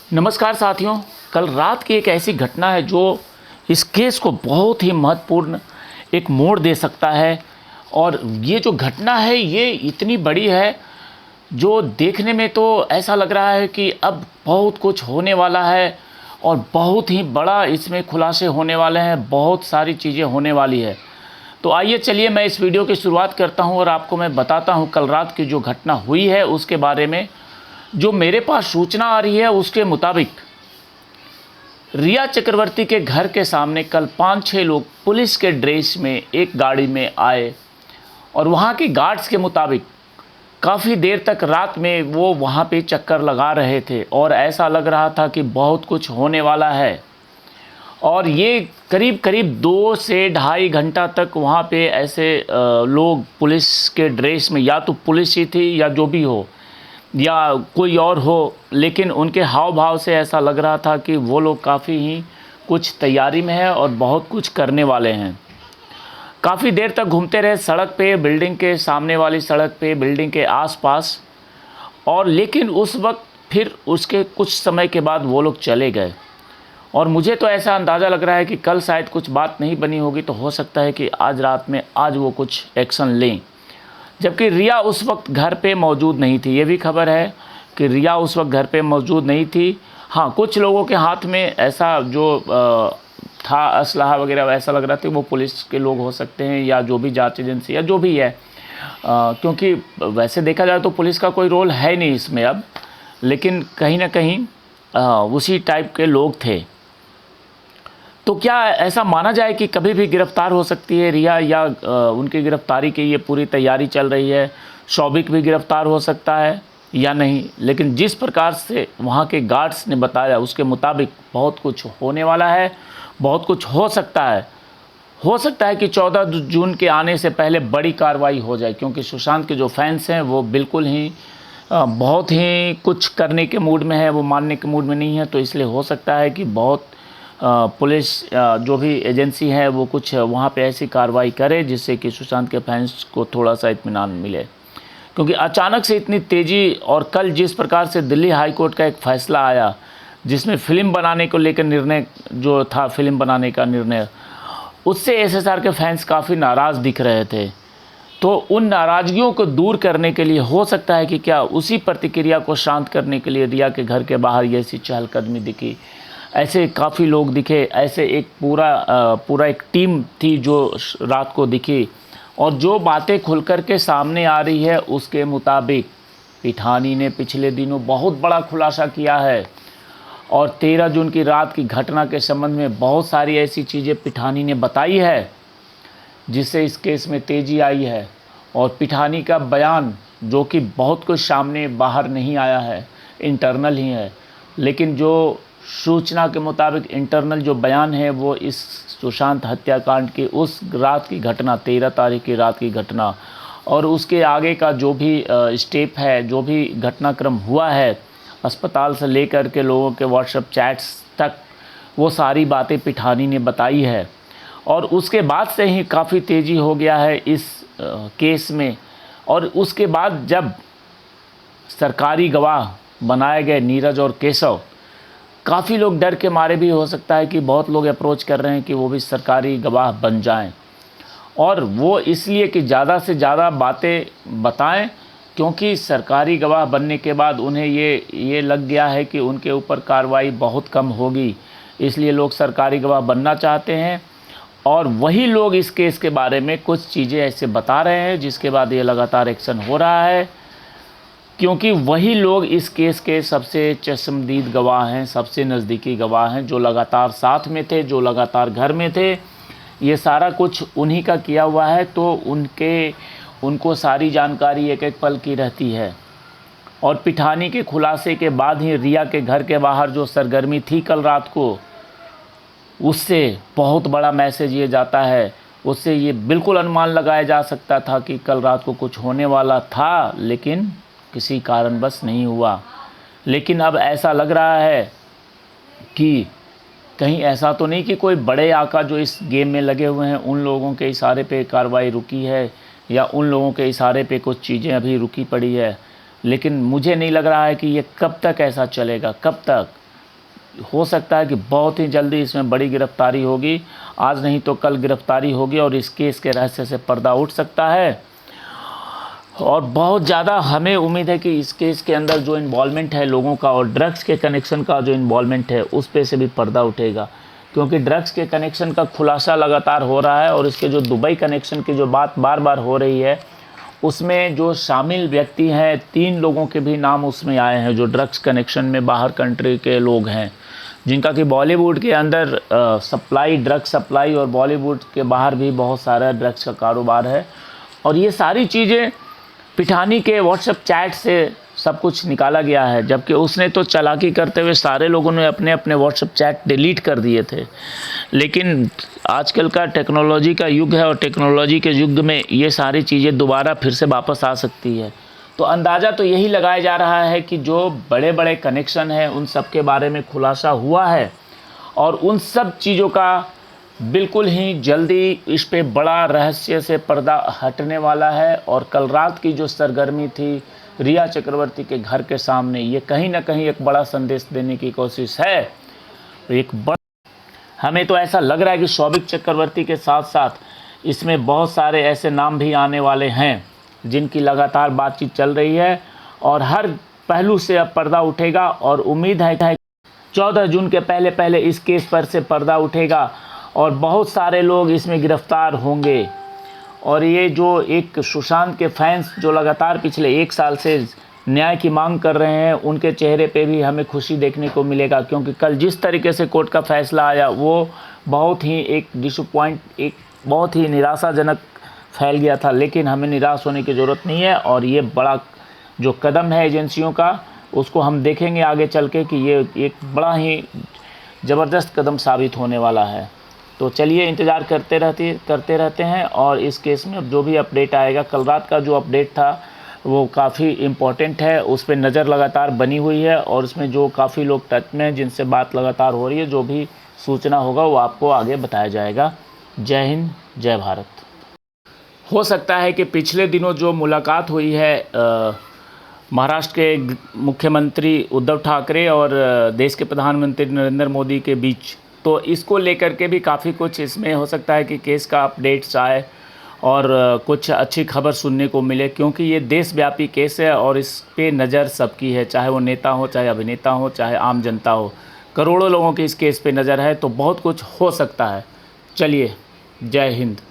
नमस्कार साथियों। कल रात की एक ऐसी घटना है जो इस केस को बहुत ही महत्वपूर्ण एक मोड़ दे सकता है। और ये जो घटना है ये इतनी बड़ी है जो देखने में तो ऐसा लग रहा है कि अब बहुत कुछ होने वाला है और बहुत ही बड़ा इसमें खुलासे होने वाले हैं, बहुत सारी चीज़ें होने वाली है। तो आइए चलिए मैं इस वीडियो की शुरुआत करता हूं और आपको मैं बताता हूं कल रात की जो घटना हुई है उसके बारे में। जो मेरे पास सूचना आ रही है उसके मुताबिक रिया चक्रवर्ती के घर के सामने कल 5-6 लोग पुलिस के ड्रेस में एक गाड़ी में आए और वहाँ के गार्ड्स के मुताबिक काफ़ी देर तक रात में वो वहाँ पे चक्कर लगा रहे थे और ऐसा लग रहा था कि बहुत कुछ होने वाला है। और ये करीब करीब 2 से ढाई घंटा तक वहाँ पे ऐसे लोग पुलिस के ड्रेस में, या तो पुलिस ही थी या जो भी हो या कोई और हो, लेकिन उनके हाव भाव से ऐसा लग रहा था कि वो लोग काफ़ी ही कुछ तैयारी में है और बहुत कुछ करने वाले हैं। काफ़ी देर तक घूमते रहे सड़क पे, बिल्डिंग के सामने वाली सड़क पे, बिल्डिंग के आसपास। और लेकिन उस वक्त फिर उसके कुछ समय के बाद वो लोग चले गए और मुझे तो ऐसा अंदाज़ा लग रहा है कि कल शायद कुछ बात नहीं बनी होगी, तो हो सकता है कि आज रात में आज वो कुछ एक्शन लें। जबकि रिया उस वक्त घर पे मौजूद नहीं थी। ये भी खबर है कि रिया उस वक्त घर पे मौजूद नहीं थी। हाँ, कुछ लोगों के हाथ में ऐसा जो था असलहा वगैरह, ऐसा लग रहा था वो पुलिस के लोग हो सकते हैं या जो भी जांच एजेंसी या जो भी है, क्योंकि वैसे देखा जाए तो पुलिस का कोई रोल है नहीं इसमें अब, लेकिन कहीं ना कहीं उसी टाइप के लोग थे। तो क्या ऐसा माना जाए कि कभी भी गिरफ्तार हो सकती है रिया, या उनकी गिरफ्तारी की ये पूरी तैयारी चल रही है? शौबिक भी गिरफ्तार हो सकता है या नहीं? लेकिन जिस प्रकार से वहाँ के गार्ड्स ने बताया उसके मुताबिक बहुत कुछ होने वाला है, बहुत कुछ हो सकता है। हो सकता है कि 14 जून के आने से पहले बड़ी कार्रवाई हो जाए, क्योंकि सुशांत के जो फैंस हैं वो बिल्कुल ही बहुत ही कुछ करने के मूड में है, वो मानने के मूड में नहीं है। तो इसलिए हो सकता है कि बहुत पुलिस जो भी एजेंसी है वो कुछ वहाँ पे ऐसी कार्रवाई करे जिससे कि सुशांत के फैंस को थोड़ा सा इत्मीनान मिले। क्योंकि अचानक से इतनी तेज़ी, और कल जिस प्रकार से दिल्ली हाई कोर्ट का एक फ़ैसला आया जिसमें फ़िल्म बनाने को लेकर निर्णय जो था, फ़िल्म बनाने का निर्णय, उससे एसएसआर के फैंस काफ़ी नाराज़ दिख रहे थे। तो उन नाराज़गियों को दूर करने के लिए हो सकता है कि क्या उसी प्रतिक्रिया को शांत करने के लिए रिया के घर के बाहर ये ऐसी चहलकदमी दिखी, ऐसे काफ़ी लोग दिखे, ऐसे एक पूरा एक टीम थी जो रात को दिखी। और जो बातें खुल कर के सामने आ रही है उसके मुताबिक पिठानी ने पिछले दिनों बहुत बड़ा खुलासा किया है और 13 जून की रात की घटना के संबंध में बहुत सारी ऐसी चीज़ें पिठानी ने बताई है जिससे इस केस में तेज़ी आई है। और पिठानी का बयान जो कि बहुत कुछ सामने बाहर नहीं आया है, इंटरनल ही है, लेकिन जो सूचना के मुताबिक इंटरनल जो बयान है वो इस सुशांत हत्याकांड की उस रात की घटना, 13 तारीख की रात की घटना और उसके आगे का जो भी स्टेप है, जो भी घटनाक्रम हुआ है, अस्पताल से लेकर के लोगों के व्हाट्सएप चैट्स तक, वो सारी बातें पिठानी ने बताई है। और उसके बाद से ही काफ़ी तेज़ी हो गया है इस केस में। और उसके बाद जब सरकारी गवाह बनाए गए नीरज और केशव, काफ़ी लोग डर के मारे भी, हो सकता है कि बहुत लोग अप्रोच कर रहे हैं कि वो भी सरकारी गवाह बन जाएं, और वो इसलिए कि ज़्यादा से ज़्यादा बातें बताएं, क्योंकि सरकारी गवाह बनने के बाद उन्हें ये लग गया है कि उनके ऊपर कार्रवाई बहुत कम होगी, इसलिए लोग सरकारी गवाह बनना चाहते हैं। और वही लोग इस केस के बारे में कुछ चीज़ें ऐसे बता रहे हैं जिसके बाद ये लगातार एक्शन हो रहा है, क्योंकि वही लोग इस केस के सबसे चश्मदीद गवाह हैं, सबसे नज़दीकी गवाह हैं, जो लगातार साथ में थे, जो लगातार घर में थे। ये सारा कुछ उन्हीं का किया हुआ है, तो उनको सारी जानकारी एक एक पल की रहती है। और पिठानी के खुलासे के बाद ही रिया के घर के बाहर जो सरगर्मी थी कल रात को, उससे बहुत बड़ा मैसेज ये जाता है, उससे ये बिल्कुल अनुमान लगाया जा सकता था कि कल रात को कुछ होने वाला था, लेकिन किसी कारणवश नहीं हुआ। लेकिन अब ऐसा लग रहा है कि कहीं ऐसा तो नहीं कि कोई बड़े आका जो इस गेम में लगे हुए हैं उन लोगों के इशारे पे कार्रवाई रुकी है, या उन लोगों के इशारे पे कुछ चीज़ें अभी रुकी पड़ी है। लेकिन मुझे नहीं लग रहा है कि ये कब तक ऐसा चलेगा, कब तक। हो सकता है कि बहुत ही जल्दी इसमें बड़ी गिरफ्तारी होगी, आज नहीं तो कल गिरफ्तारी होगी और इस केस के रहस्य से पर्दा उठ सकता है। और बहुत ज़्यादा हमें उम्मीद है कि इस केस के अंदर जो इन्वॉल्वमेंट है लोगों का और ड्रग्स के कनेक्शन का जो इन्वॉल्वमेंट है उस पे से भी पर्दा उठेगा, क्योंकि ड्रग्स के कनेक्शन का खुलासा लगातार हो रहा है और इसके जो दुबई कनेक्शन की जो बात बार बार हो रही है उसमें जो शामिल व्यक्ति हैं 3 लोगों के भी नाम उसमें आए हैं जो ड्रग्स कनेक्शन में बाहर कंट्री के लोग हैं, जिनका कि बॉलीवुड के अंदर सप्लाई, ड्रग सप्लाई और बॉलीवुड के बाहर भी बहुत सारा ड्रग्स का कारोबार है। और ये सारी चीज़ें पिठानी के व्हाट्सएप चैट से सब कुछ निकाला गया है, जबकि उसने तो चालाकी करते हुए सारे लोगों ने अपने अपने व्हाट्सएप चैट डिलीट कर दिए थे। लेकिन आजकल का टेक्नोलॉजी का युग है और टेक्नोलॉजी के युग में ये सारी चीज़ें दोबारा फिर से वापस आ सकती है। तो अंदाज़ा तो यही लगाया जा रहा है कि जो बड़े बड़े कनेक्शन हैं उन सब के बारे में खुलासा हुआ है और उन सब चीज़ों का बिल्कुल ही जल्दी इस पे बड़ा रहस्य से पर्दा हटने वाला है। और कल रात की जो सरगर्मी थी रिया चक्रवर्ती के घर के सामने, ये कहीं ना कहीं एक बड़ा संदेश देने की कोशिश है। हमें तो ऐसा लग रहा है कि शौविक चक्रवर्ती के साथ साथ इसमें बहुत सारे ऐसे नाम भी आने वाले हैं जिनकी लगातार बातचीत चल रही है और हर पहलू से अब पर्दा उठेगा। और उम्मीद है 14 जून के पहले पहले इस केस पर से पर्दा उठेगा और बहुत सारे लोग इसमें गिरफ्तार होंगे। और ये जो एक सुशांत के फैंस जो लगातार पिछले 1 साल से न्याय की मांग कर रहे हैं उनके चेहरे पे भी हमें खुशी देखने को मिलेगा, क्योंकि कल जिस तरीके से कोर्ट का फैसला आया वो बहुत ही एक बहुत ही निराशाजनक फैल गया था। लेकिन हमें निराश होने की ज़रूरत नहीं है और ये बड़ा जो कदम है एजेंसियों का उसको हम देखेंगे आगे चल के कि ये एक बड़ा ही ज़बरदस्त कदम साबित होने वाला है। तो चलिए इंतज़ार करते रहते हैं और इस केस में अब जो भी अपडेट आएगा, कल रात का जो अपडेट था वो काफ़ी इम्पोर्टेंट है, उस पर नज़र लगातार बनी हुई है और उसमें जो काफ़ी लोग टच में हैं जिनसे बात लगातार हो रही है, जो भी सूचना होगा वो आपको आगे बताया जाएगा। जय हिंद, जय भारत। हो सकता है कि पिछले दिनों जो मुलाकात हुई है महाराष्ट्र के मुख्यमंत्री उद्धव ठाकरे और देश के प्रधानमंत्री नरेंद्र मोदी के बीच, तो इसको लेकर के भी काफ़ी कुछ इसमें हो सकता है कि केस का अपडेट्स आए और कुछ अच्छी खबर सुनने को मिले, क्योंकि ये देशव्यापी केस है और इस पे नज़र सबकी है, चाहे वो नेता हो, चाहे अभिनेता हो, चाहे आम जनता हो। करोड़ों लोगों की इस केस पे नज़र है, तो बहुत कुछ हो सकता है। चलिए, जय हिंद।